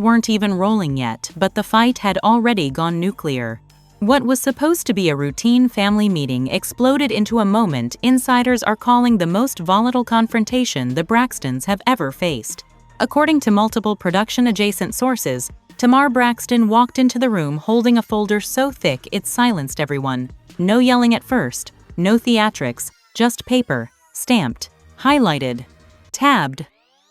weren't even rolling yet, but the fight had already gone nuclear. What was supposed to be a routine family meeting exploded into a moment insiders are calling the most volatile confrontation the Braxtons have ever faced. According to multiple production-adjacent sources, Tamar Braxton walked into the room holding a folder so thick it silenced everyone. No yelling at first, no theatrics, just paper, stamped, highlighted, tabbed,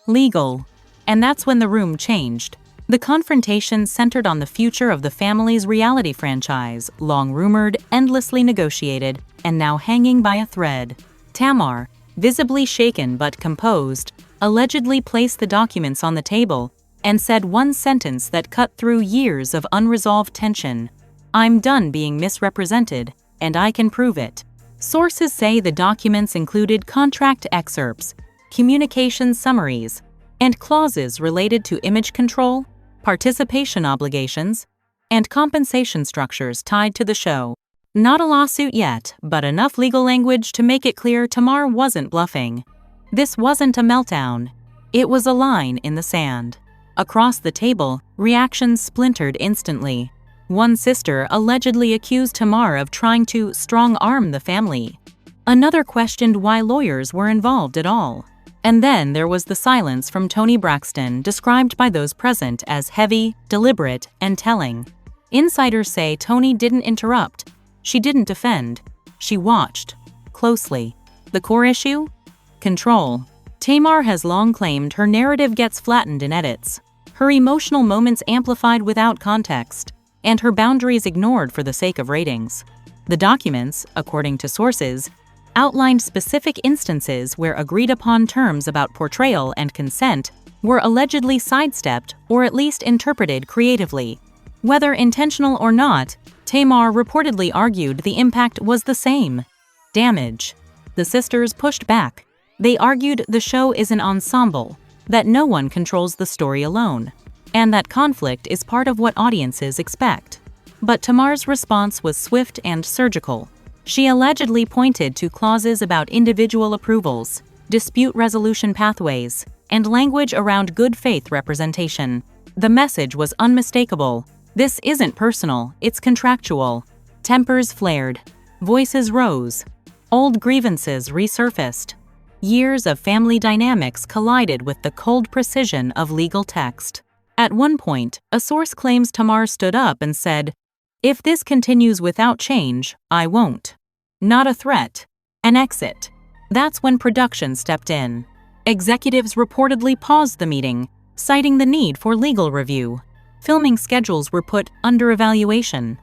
legal. And that's when the room changed. The confrontation centered on the future of the family's reality franchise, long rumored, endlessly negotiated, and now hanging by a thread. Tamar, visibly shaken but composed, allegedly placed the documents on the table and said one sentence that cut through years of unresolved tension. "I'm done being misrepresented, and I can prove it." Sources say the documents included contract excerpts, communication summaries, and clauses related to image control, participation obligations, and compensation structures tied to the show. Not a lawsuit yet, but enough legal language to make it clear Tamar wasn't bluffing. This wasn't a meltdown. It was a line in the sand. Across the table, reactions splintered instantly. One sister allegedly accused Tamar of trying to strong-arm the family. Another questioned why lawyers were involved at all. And then there was the silence from Toni Braxton, described by those present as heavy, deliberate, and telling. Insiders say Toni didn't interrupt. She didn't defend. She watched. Closely. The core issue? Control. Tamar has long claimed her narrative gets flattened in edits, her emotional moments amplified without context, and her boundaries ignored for the sake of ratings. The documents, according to sources, outlined specific instances where agreed-upon terms about portrayal and consent were allegedly sidestepped or at least interpreted creatively. Whether intentional or not, Tamar reportedly argued the impact was the same: damage. The sisters pushed back. They argued the show is an ensemble, that no one controls the story alone, and that conflict is part of what audiences expect. But Tamar's response was swift and surgical. She allegedly pointed to clauses about individual approvals, dispute resolution pathways, and language around good faith representation. The message was unmistakable. This isn't personal, it's contractual. Tempers flared. Voices rose. Old grievances resurfaced. Years of family dynamics collided with the cold precision of legal text. At one point, a source claims Tamar stood up and said, "If this continues without change, I won't." Not a threat, an exit. That's when production stepped in. Executives reportedly paused the meeting, citing the need for legal review. Filming schedules were put under evaluation.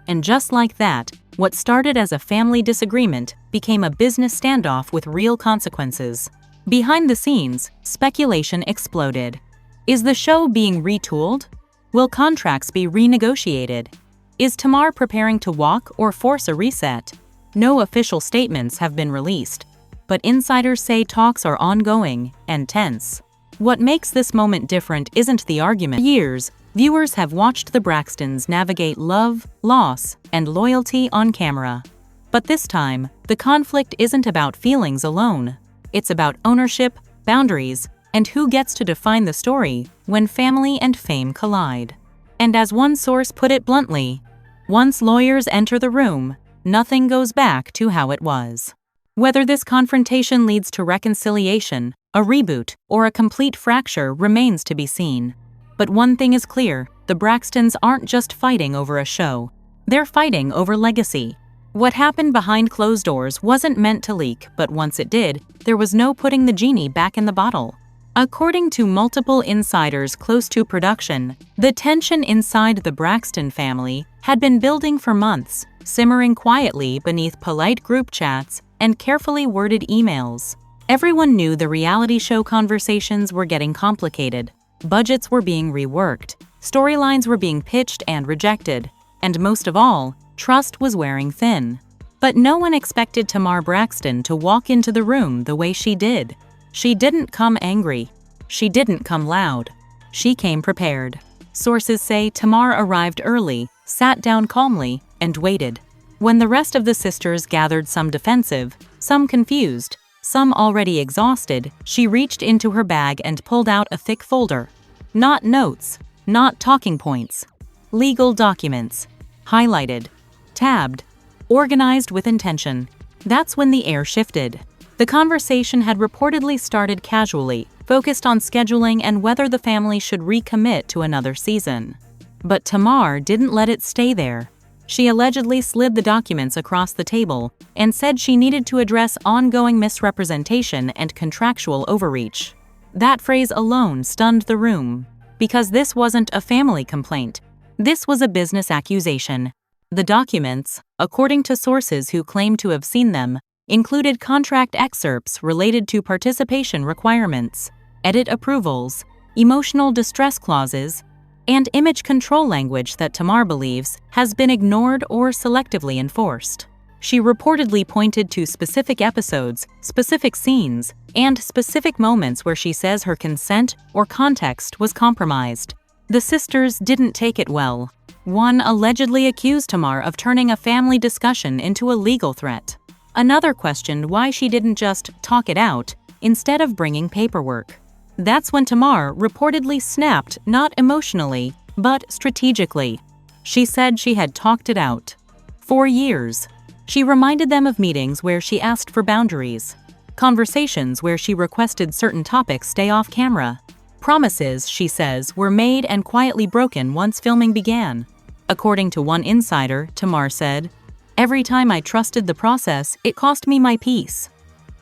And just like that, what started as a family disagreement became a business standoff with real consequences. Behind the scenes, speculation exploded. Is the show being retooled? Will contracts be renegotiated? Is Tamar preparing to walk or force a reset? No official statements have been released, but insiders say talks are ongoing and tense. What makes this moment different isn't the argument. For years, viewers have watched the Braxtons navigate love, loss, and loyalty on camera. But this time, the conflict isn't about feelings alone. It's about ownership, boundaries, and who gets to define the story when family and fame collide. And as one source put it bluntly, once lawyers enter the room, nothing goes back to how it was. Whether this confrontation leads to reconciliation, a reboot, or a complete fracture remains to be seen. But one thing is clear, the Braxtons aren't just fighting over a show. They're fighting over legacy. What happened behind closed doors wasn't meant to leak, but once it did, there was no putting the genie back in the bottle. According to multiple insiders close to production, the tension inside the Braxton family had been building for months, simmering quietly beneath polite group chats and carefully worded emails. Everyone knew the reality show conversations were getting complicated. Budgets were being reworked, storylines were being pitched and rejected, and most of all, trust was wearing thin. But no one expected Tamar Braxton to walk into the room the way she did. She didn't come angry. She didn't come loud. She came prepared. Sources say Tamar arrived early, sat down calmly, and waited. When the rest of the sisters gathered, some defensive, some confused, some already exhausted, she reached into her bag and pulled out a thick folder. Not notes, not talking points. Legal documents. Highlighted. Tabbed. Organized with intention. That's when the air shifted. The conversation had reportedly started casually, focused on scheduling and whether the family should recommit to another season. But Tamar didn't let it stay there. She allegedly slid the documents across the table and said she needed to address ongoing misrepresentation and contractual overreach. That phrase alone stunned the room, because this wasn't a family complaint. This was a business accusation. The documents, according to sources who claim to have seen them, included contract excerpts related to participation requirements, edit approvals, emotional distress clauses, and image control language that Tamar believes has been ignored or selectively enforced. She reportedly pointed to specific episodes, specific scenes, and specific moments where she says her consent or context was compromised. The sisters didn't take it well. One allegedly accused Tamar of turning a family discussion into a legal threat. Another questioned why she didn't just talk it out instead of bringing paperwork. That's when Tamar reportedly snapped, not emotionally, but strategically. She said she had talked it out. For years. She reminded them of meetings where she asked for boundaries, conversations where she requested certain topics stay off camera. Promises, she says, were made and quietly broken once filming began. According to one insider, Tamar said, "Every time I trusted the process, it cost me my peace."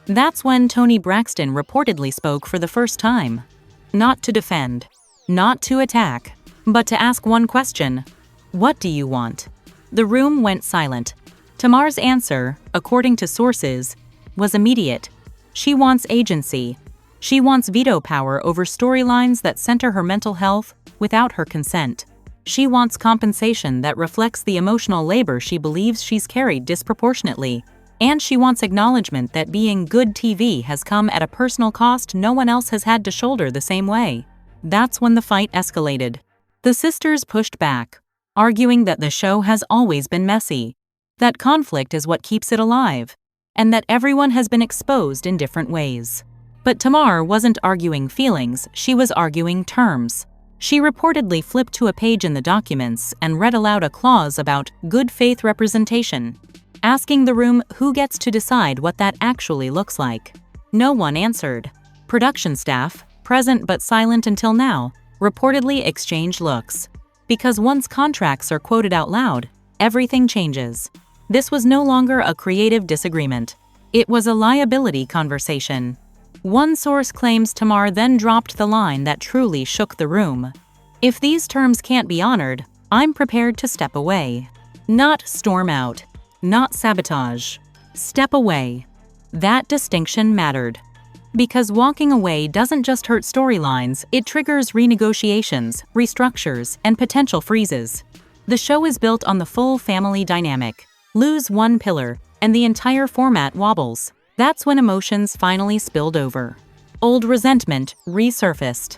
That's when Tony Braxton reportedly spoke for the first time. Not to defend, not to attack, but to ask one question: what do you want? The room went silent. Tamar's answer, according to sources, was immediate. She wants agency. She wants veto power over storylines that center her mental health without her consent. She wants compensation that reflects the emotional labor she believes she's carried disproportionately. And she wants acknowledgement that being good TV has come at a personal cost no one else has had to shoulder the same way. That's when the fight escalated. The sisters pushed back, arguing that the show has always been messy, that conflict is what keeps it alive, and that everyone has been exposed in different ways. But Tamar wasn't arguing feelings, she was arguing terms. She reportedly flipped to a page in the documents and read aloud a clause about good faith representation, asking the room who gets to decide what that actually looks like. No one answered. Production staff, present but silent until now, reportedly exchanged looks. Because once contracts are quoted out loud, everything changes. This was no longer a creative disagreement. It was a liability conversation. One source claims Tamar then dropped the line that truly shook the room. "If these terms can't be honored, I'm prepared to step away." Not storm out. Not sabotage. Step away. That distinction mattered. Because walking away doesn't just hurt storylines, it triggers renegotiations, restructures, and potential freezes. The show is built on the full family dynamic. Lose one pillar, and the entire format wobbles. That's when emotions finally spilled over. Old resentment resurfaced.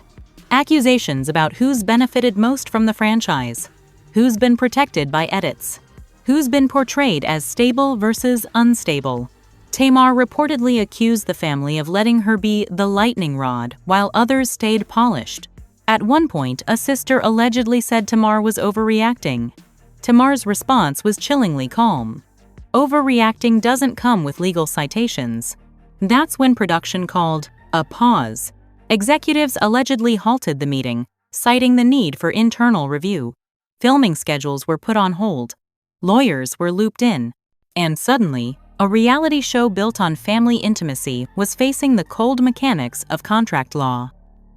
Accusations about who's benefited most from the franchise, who's been protected by edits, who's been portrayed as stable versus unstable. Tamar reportedly accused the family of letting her be the lightning rod while others stayed polished. At one point, a sister allegedly said Tamar was overreacting. Tamar's response was chillingly calm. Overreacting doesn't come with legal citations. That's when production called a pause. Executives allegedly halted the meeting, citing the need for internal review. Filming schedules were put on hold. Lawyers were looped in. And suddenly, a reality show built on family intimacy was facing the cold mechanics of contract law.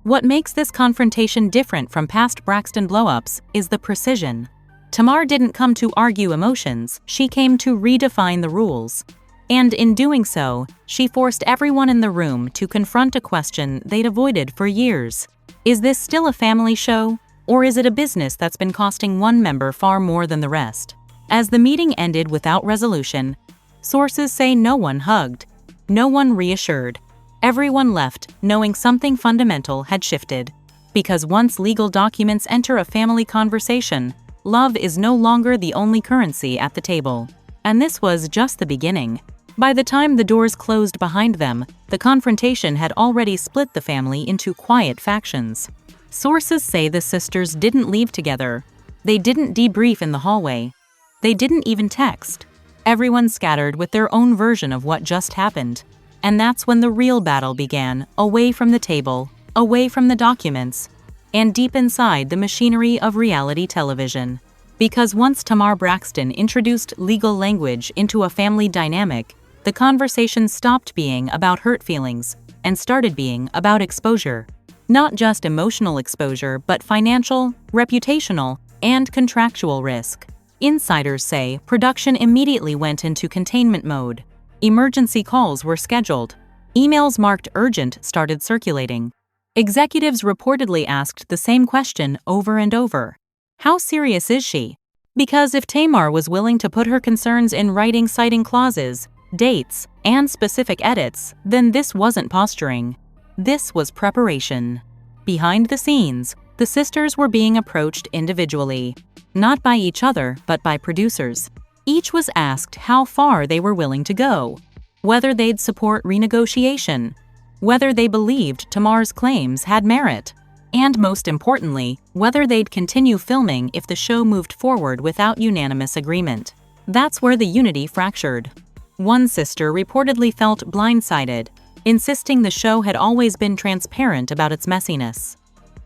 What makes this confrontation different from past Braxton blow-ups is the precision. Tamar didn't come to argue emotions, she came to redefine the rules. And in doing so, she forced everyone in the room to confront a question they'd avoided for years. Is this still a family show, or is it a business that's been costing one member far more than the rest? As the meeting ended without resolution, sources say no one hugged, no one reassured. Everyone left knowing something fundamental had shifted. Because once legal documents enter a family conversation, love is no longer the only currency at the table. And this was just the beginning. By the time the doors closed behind them, the confrontation had already split the family into quiet factions. Sources say the sisters didn't leave together. They didn't debrief in the hallway. They didn't even text. Everyone scattered with their own version of what just happened. And that's when the real battle began, away from the table, away from the documents, and deep inside the machinery of reality television. Because once Tamar Braxton introduced legal language into a family dynamic, the conversation stopped being about hurt feelings and started being about exposure. Not just emotional exposure, but financial, reputational, and contractual risk. Insiders say production immediately went into containment mode. Emergency calls were scheduled. Emails marked urgent started circulating. Executives reportedly asked the same question over and over. How serious is she? Because if Tamar was willing to put her concerns in writing citing clauses, dates, and specific edits, then this wasn't posturing. This was preparation. Behind the scenes, the sisters were being approached individually. Not by each other, but by producers. Each was asked how far they were willing to go, whether they'd support renegotiation, whether they believed Tamar's claims had merit, and most importantly, whether they'd continue filming if the show moved forward without unanimous agreement. That's where the unity fractured. One sister reportedly felt blindsided, insisting the show had always been transparent about its messiness.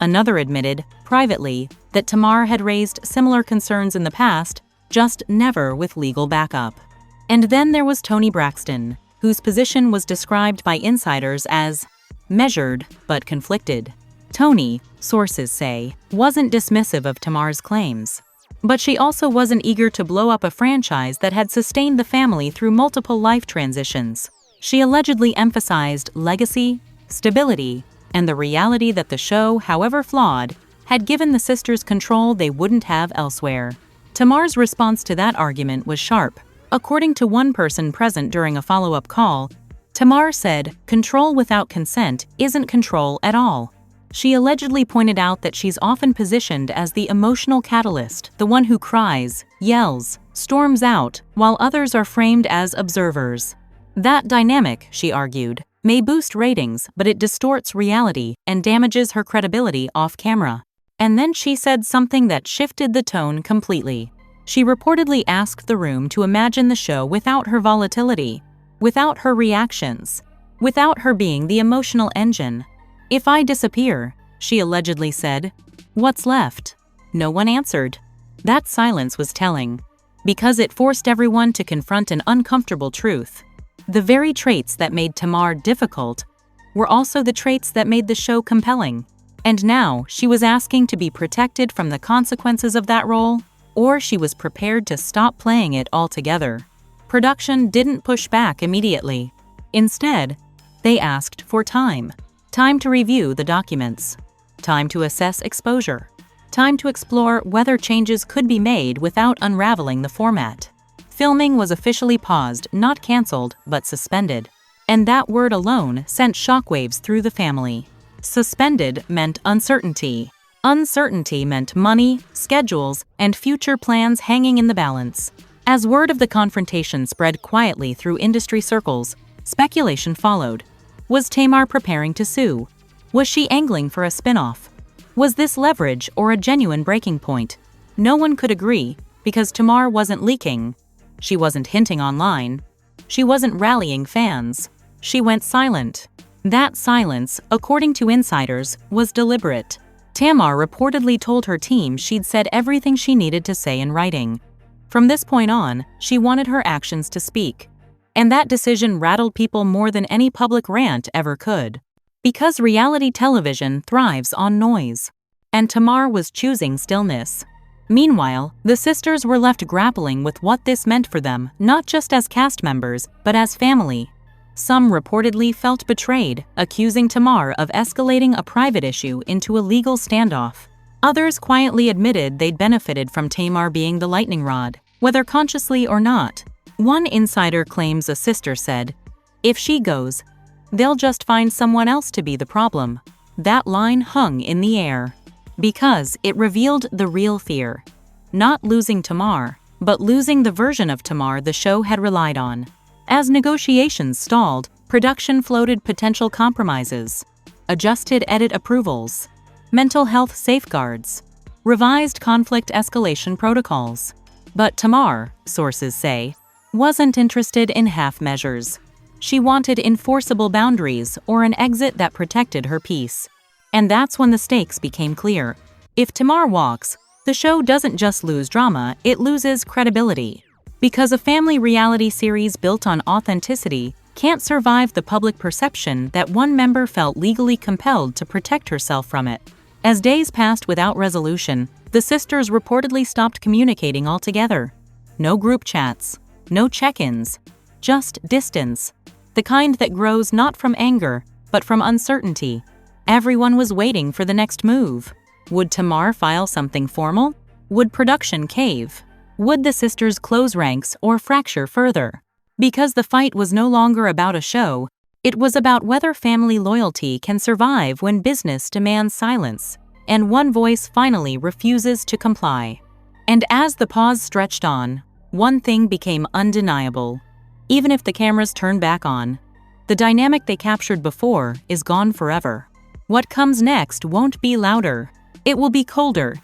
Another admitted, privately, that Tamar had raised similar concerns in the past, just never with legal backup. And then there was Tony Braxton, whose position was described by insiders as measured but conflicted. Tony, sources say, wasn't dismissive of Tamar's claims. But she also wasn't eager to blow up a franchise that had sustained the family through multiple life transitions. She allegedly emphasized legacy, stability, and the reality that the show, however flawed, had given the sisters control they wouldn't have elsewhere. Tamar's response to that argument was sharp. According to one person present during a follow-up call, Tamar said, "Control without consent isn't control at all." She allegedly pointed out that she's often positioned as the emotional catalyst, the one who cries, yells, storms out, while others are framed as observers. That dynamic, she argued, may boost ratings, but it distorts reality and damages her credibility off-camera. And then she said something that shifted the tone completely. She reportedly asked the room to imagine the show without her volatility, without her reactions, without her being the emotional engine. "If I disappear," she allegedly said, "what's left?" No one answered. That silence was telling, because it forced everyone to confront an uncomfortable truth. The very traits that made Tamar difficult were also the traits that made the show compelling. And now she was asking to be protected from the consequences of that role, or she was prepared to stop playing it altogether. Production didn't push back immediately. Instead, they asked for time. Time to review the documents. Time to assess exposure. Time to explore whether changes could be made without unraveling the format. Filming was officially paused, not canceled, but suspended. And that word alone sent shockwaves through the family. Suspended meant uncertainty. Uncertainty meant money, schedules, and future plans hanging in the balance. As word of the confrontation spread quietly through industry circles, speculation followed. Was Tamar preparing to sue? Was she angling for a spin-off? Was this leverage or a genuine breaking point? No one could agree, because Tamar wasn't leaking. She wasn't hinting online. She wasn't rallying fans. She went silent. That silence, according to insiders, was deliberate. Tamar reportedly told her team she'd said everything she needed to say in writing. From this point on, she wanted her actions to speak. And that decision rattled people more than any public rant ever could. Because reality television thrives on noise. And Tamar was choosing stillness. Meanwhile, the sisters were left grappling with what this meant for them, not just as cast members, but as family. Some reportedly felt betrayed, accusing Tamar of escalating a private issue into a legal standoff. Others quietly admitted they'd benefited from Tamar being the lightning rod, whether consciously or not. One insider claims a sister said, "If she goes, they'll just find someone else to be the problem." That line hung in the air, because it revealed the real fear. Not losing Tamar, but losing the version of Tamar the show had relied on. As negotiations stalled, production floated potential compromises, adjusted edit approvals, mental health safeguards, revised conflict escalation protocols. But Tamar, sources say, wasn't interested in half measures. She wanted enforceable boundaries or an exit that protected her peace. And that's when the stakes became clear. If Tamar walks, the show doesn't just lose drama, it loses credibility. Because a family reality series built on authenticity can't survive the public perception that one member felt legally compelled to protect herself from it. As days passed without resolution, the sisters reportedly stopped communicating altogether. No group chats, no check-ins, just distance. The kind that grows not from anger, but from uncertainty. Everyone was waiting for the next move. Would Tamar file something formal? Would production cave? Would the sisters close ranks or fracture further? Because the fight was no longer about a show, it was about whether family loyalty can survive when business demands silence, and one voice finally refuses to comply. And as the pause stretched on, one thing became undeniable. Even if the cameras turn back on, the dynamic they captured before is gone forever. What comes next won't be louder. It will be colder.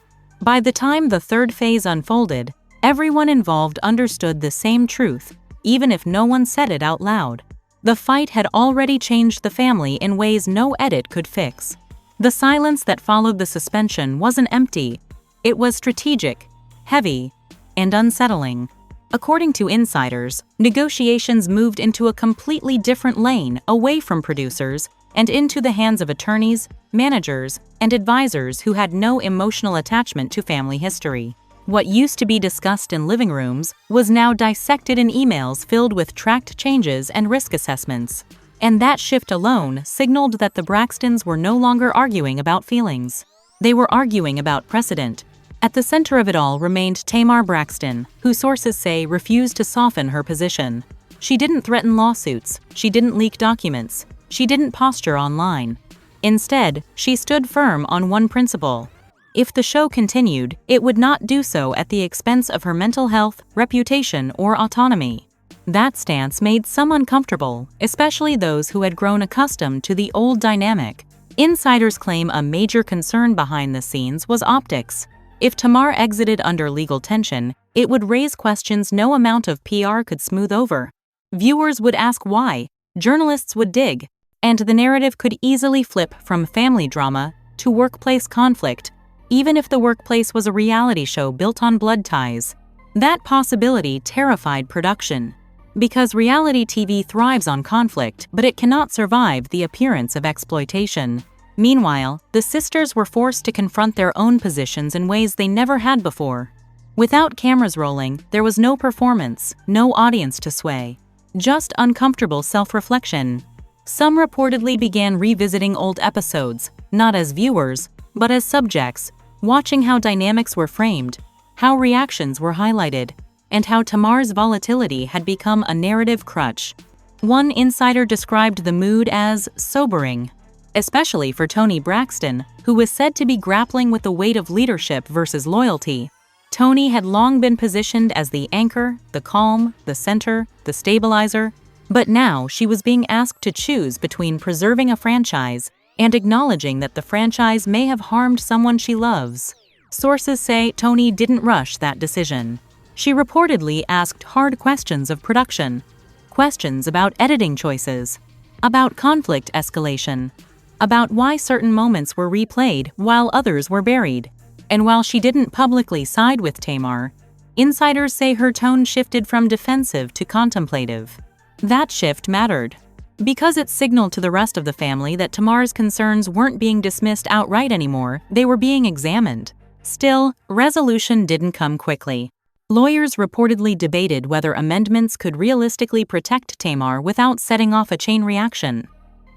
By the time the third phase unfolded, everyone involved understood the same truth, even if no one said it out loud. The fight had already changed the family in ways no edit could fix. The silence that followed the suspension wasn't empty. It was strategic, heavy, and unsettling. According to insiders, negotiations moved into a completely different lane away from producers and into the hands of attorneys, managers, and advisors who had no emotional attachment to family history. What used to be discussed in living rooms was now dissected in emails filled with tracked changes and risk assessments. And that shift alone signaled that the Braxtons were no longer arguing about feelings. They were arguing about precedent. At the center of it all remained Tamar Braxton, who sources say refused to soften her position. She didn't threaten lawsuits, she didn't leak documents, she didn't posture online. Instead, she stood firm on one principle. If the show continued, it would not do so at the expense of her mental health, reputation, or autonomy. That stance made some uncomfortable, especially those who had grown accustomed to the old dynamic. Insiders claim a major concern behind the scenes was optics. If Tamar exited under legal tension, it would raise questions no amount of PR could smooth over. Viewers would ask why, journalists would dig, and the narrative could easily flip from family drama to workplace conflict, even if the workplace was a reality show built on blood ties. That possibility terrified production. Because reality TV thrives on conflict, but it cannot survive the appearance of exploitation. Meanwhile, the sisters were forced to confront their own positions in ways they never had before. Without cameras rolling, there was no performance, no audience to sway. Just uncomfortable self-reflection. Some reportedly began revisiting old episodes, not as viewers, but as subjects, watching how dynamics were framed, how reactions were highlighted, and how Tamar's volatility had become a narrative crutch. One insider described the mood as sobering, especially for Toni Braxton, who was said to be grappling with the weight of leadership versus loyalty. Toni had long been positioned as the anchor, the calm, the center, the stabilizer, but now she was being asked to choose between preserving a franchise and acknowledging that the franchise may have harmed someone she loves. Sources say Toni didn't rush that decision. She reportedly asked hard questions of production, questions about editing choices, about conflict escalation, about why certain moments were replayed while others were buried. And while she didn't publicly side with Tamar, insiders say her tone shifted from defensive to contemplative. That shift mattered, because it signaled to the rest of the family that Tamar's concerns weren't being dismissed outright anymore, they were being examined. Still, resolution didn't come quickly. Lawyers reportedly debated whether amendments could realistically protect Tamar without setting off a chain reaction.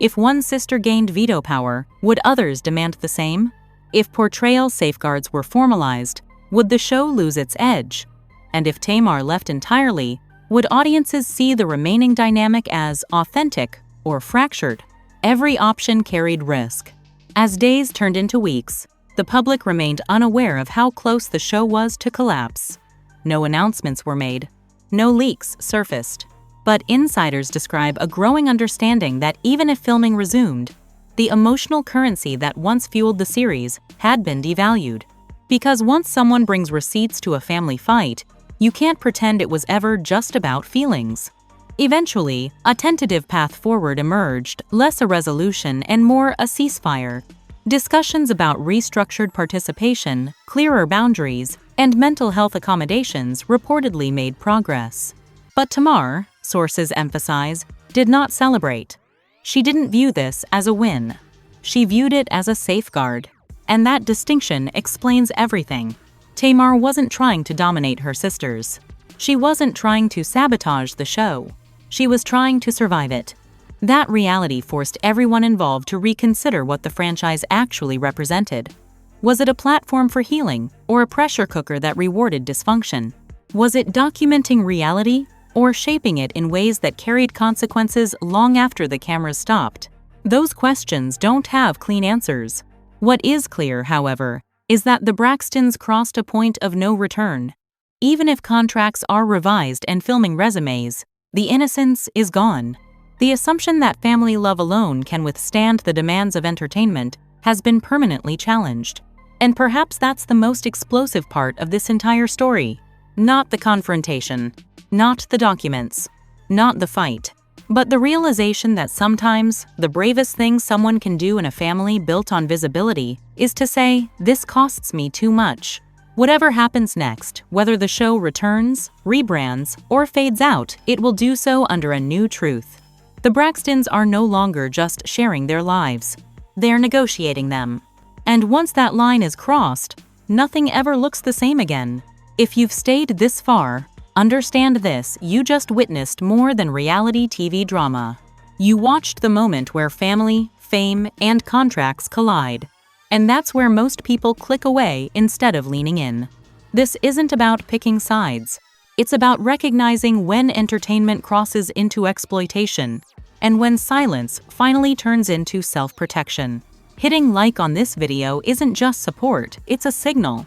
If one sister gained veto power, would others demand the same? If portrayal safeguards were formalized, would the show lose its edge? And if Tamar left entirely, would audiences see the remaining dynamic as authentic or fractured? Every option carried risk. As days turned into weeks, the public remained unaware of how close the show was to collapse. No announcements were made, no leaks surfaced. But insiders describe a growing understanding that even if filming resumed, the emotional currency that once fueled the series had been devalued. Because once someone brings receipts to a family fight, you can't pretend it was ever just about feelings. Eventually, a tentative path forward emerged, less a resolution and more a ceasefire. Discussions about restructured participation, clearer boundaries, and mental health accommodations reportedly made progress. But Tamar, sources emphasize, did not celebrate. She didn't view this as a win. She viewed it as a safeguard. And that distinction explains everything. Tamar wasn't trying to dominate her sisters. She wasn't trying to sabotage the show. She was trying to survive it. That reality forced everyone involved to reconsider what the franchise actually represented. Was it a platform for healing, or a pressure cooker that rewarded dysfunction? Was it documenting reality, or shaping it in ways that carried consequences long after the cameras stopped? Those questions don't have clean answers. What is clear, however, is that the Braxtons crossed a point of no return. Even if contracts are revised and filming resumes, the innocence is gone. The assumption that family love alone can withstand the demands of entertainment has been permanently challenged. And perhaps that's the most explosive part of this entire story. Not the confrontation, not the documents, not the fight, but the realization that sometimes the bravest thing someone can do in a family built on visibility is to say, "This costs me too much." Whatever happens next, whether the show returns, rebrands, or fades out, it will do so under a new truth. The Braxtons are no longer just sharing their lives. They're negotiating them. And once that line is crossed, nothing ever looks the same again. If you've stayed this far, understand this: you just witnessed more than reality TV drama. You watched the moment where family, fame, and contracts collide. And that's where most people click away instead of leaning in. This isn't about picking sides. It's about recognizing when entertainment crosses into exploitation, and when silence finally turns into self-protection. Hitting like on this video isn't just support, it's a signal.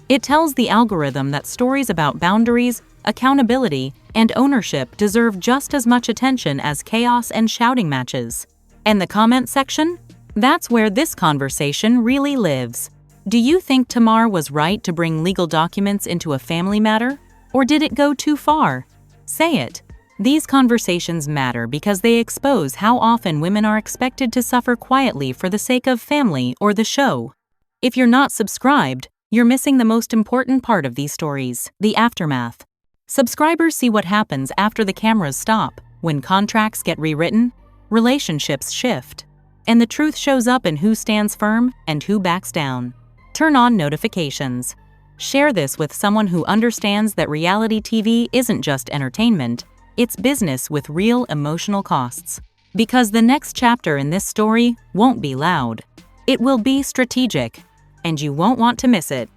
It tells the algorithm that stories about boundaries, accountability, and ownership deserve just as much attention as chaos and shouting matches. And the comment section? That's where this conversation really lives. Do you think Tamar was right to bring legal documents into a family matter? Or did it go too far? Say it. These conversations matter because they expose how often women are expected to suffer quietly for the sake of family or the show. If you're not subscribed, you're missing the most important part of these stories, the aftermath. Subscribers see what happens after the cameras stop, when contracts get rewritten, relationships shift, and the truth shows up in who stands firm and who backs down. Turn on notifications. Share this with someone who understands that reality TV isn't just entertainment, it's business with real emotional costs. Because the next chapter in this story won't be loud. It will be strategic, and you won't want to miss it.